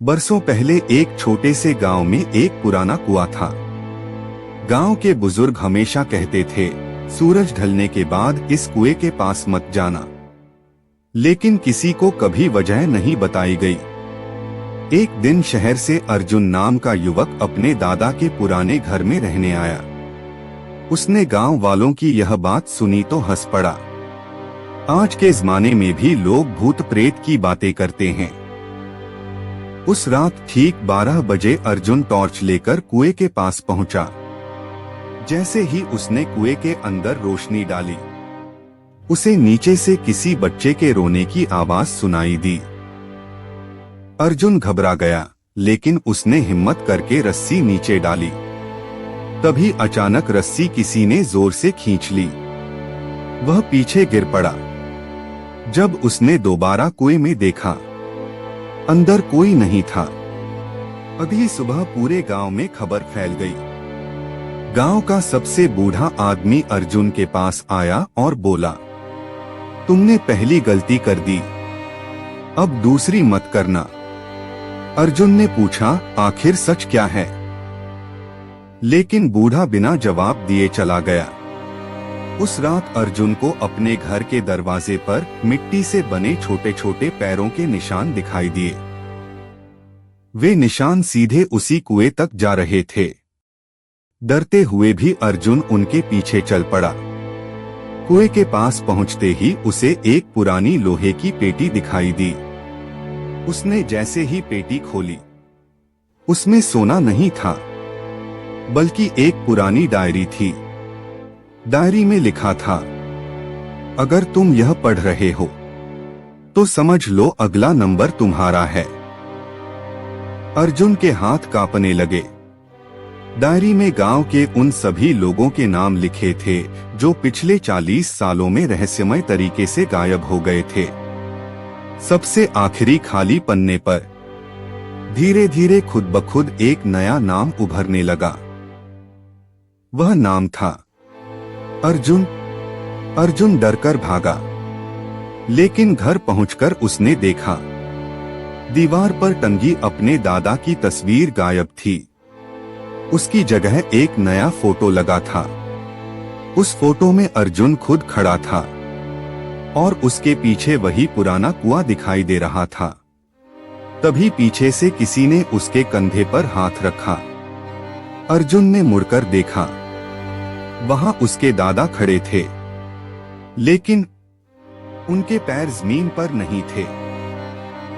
बरसों पहले एक छोटे से गांव में एक पुराना कुआं था। गांव के बुजुर्ग हमेशा कहते थे, सूरज ढलने के बाद इस कुएं के पास मत जाना। लेकिन किसी को कभी वजह नहीं बताई गई। एक दिन शहर से अर्जुन नाम का युवक अपने दादा के पुराने घर में रहने आया। उसने गांव वालों की यह बात सुनी तो हंस पड़ा। आज के जमाने में भी लोग भूत प्रेत की बातें करते हैं। उस रात ठीक 12 बजे अर्जुन टॉर्च लेकर कुएं के पास पहुंचा। जैसे ही उसने कुएं के अंदर रोशनी डाली, उसे नीचे से किसी बच्चे के रोने की आवाज सुनाई दी। अर्जुन घबरा गया, लेकिन उसने हिम्मत करके रस्सी नीचे डाली। तभी अचानक रस्सी किसी ने जोर से खींच ली। वह पीछे गिर पड़ा। जब उसने दोबारा कुएं में देखा, अंदर कोई नहीं था। अगली सुबह पूरे गांव में खबर फैल गई। गांव का सबसे बूढ़ा आदमी अर्जुन के पास आया और बोला, तुमने पहली गलती कर दी, अब दूसरी मत करना। अर्जुन ने पूछा, आखिर सच क्या है? लेकिन बूढ़ा बिना जवाब दिए चला गया। उस रात अर्जुन को अपने घर के दरवाजे पर मिट्टी से बने छोटे छोटे पैरों के निशान दिखाई दिए। वे निशान सीधे उसी कुएं तक जा रहे थे। डरते हुए भी अर्जुन उनके पीछे चल पड़ा। कुएं के पास पहुंचते ही उसे एक पुरानी लोहे की पेटी दिखाई दी। उसने जैसे ही पेटी खोली, उसमें सोना नहीं था, बल्कि एक पुरानी डायरी थी। डायरी में लिखा था, अगर तुम यह पढ़ रहे हो तो समझ लो अगला नंबर तुम्हारा है। अर्जुन के हाथ कांपने लगे। डायरी में गांव के उन सभी लोगों के नाम लिखे थे जो पिछले 40 सालों में रहस्यमय तरीके से गायब हो गए थे। सबसे आखिरी खाली पन्ने पर धीरे धीरे खुद ब खुद एक नया नाम उभरने लगा। वह नाम था अर्जुन। अर्जुन डरकर भागा, लेकिन घर पहुंचकर उसने देखा, दीवार पर टंगी अपने दादा की तस्वीर गायब थी। उसकी जगह एक नया फोटो लगा था। उस फोटो में अर्जुन खुद खड़ा था और उसके पीछे वही पुराना कुआं दिखाई दे रहा था। तभी पीछे से किसी ने उसके कंधे पर हाथ रखा। अर्जुन ने मुड़कर देखा, वहां उसके दादा खड़े थे, लेकिन उनके पैर जमीन पर नहीं थे।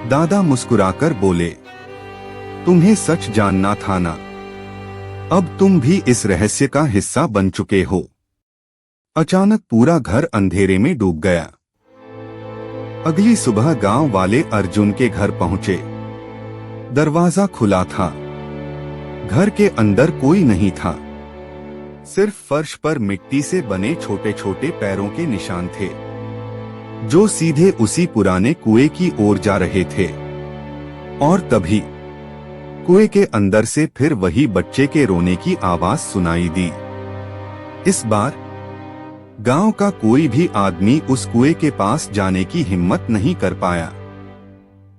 दादा मुस्कुराकर बोले, तुम्हें सच जानना था ना? अब तुम भी इस रहस्य का हिस्सा बन चुके हो। अचानक पूरा घर अंधेरे में डूब गया। अगली सुबह गांव वाले अर्जुन के घर पहुंचे। दरवाजा खुला था। घर के अंदर कोई नहीं था। सिर्फ फर्श पर मिट्टी से बने छोटे छोटे पैरों के निशान थे, जो सीधे उसी पुराने कुएं की ओर जा रहे थे। और तभी कुएं के अंदर से फिर वही बच्चे के रोने की आवाज सुनाई दी। इस बार गांव का कोई भी आदमी उस कुएं के पास जाने की हिम्मत नहीं कर पाया।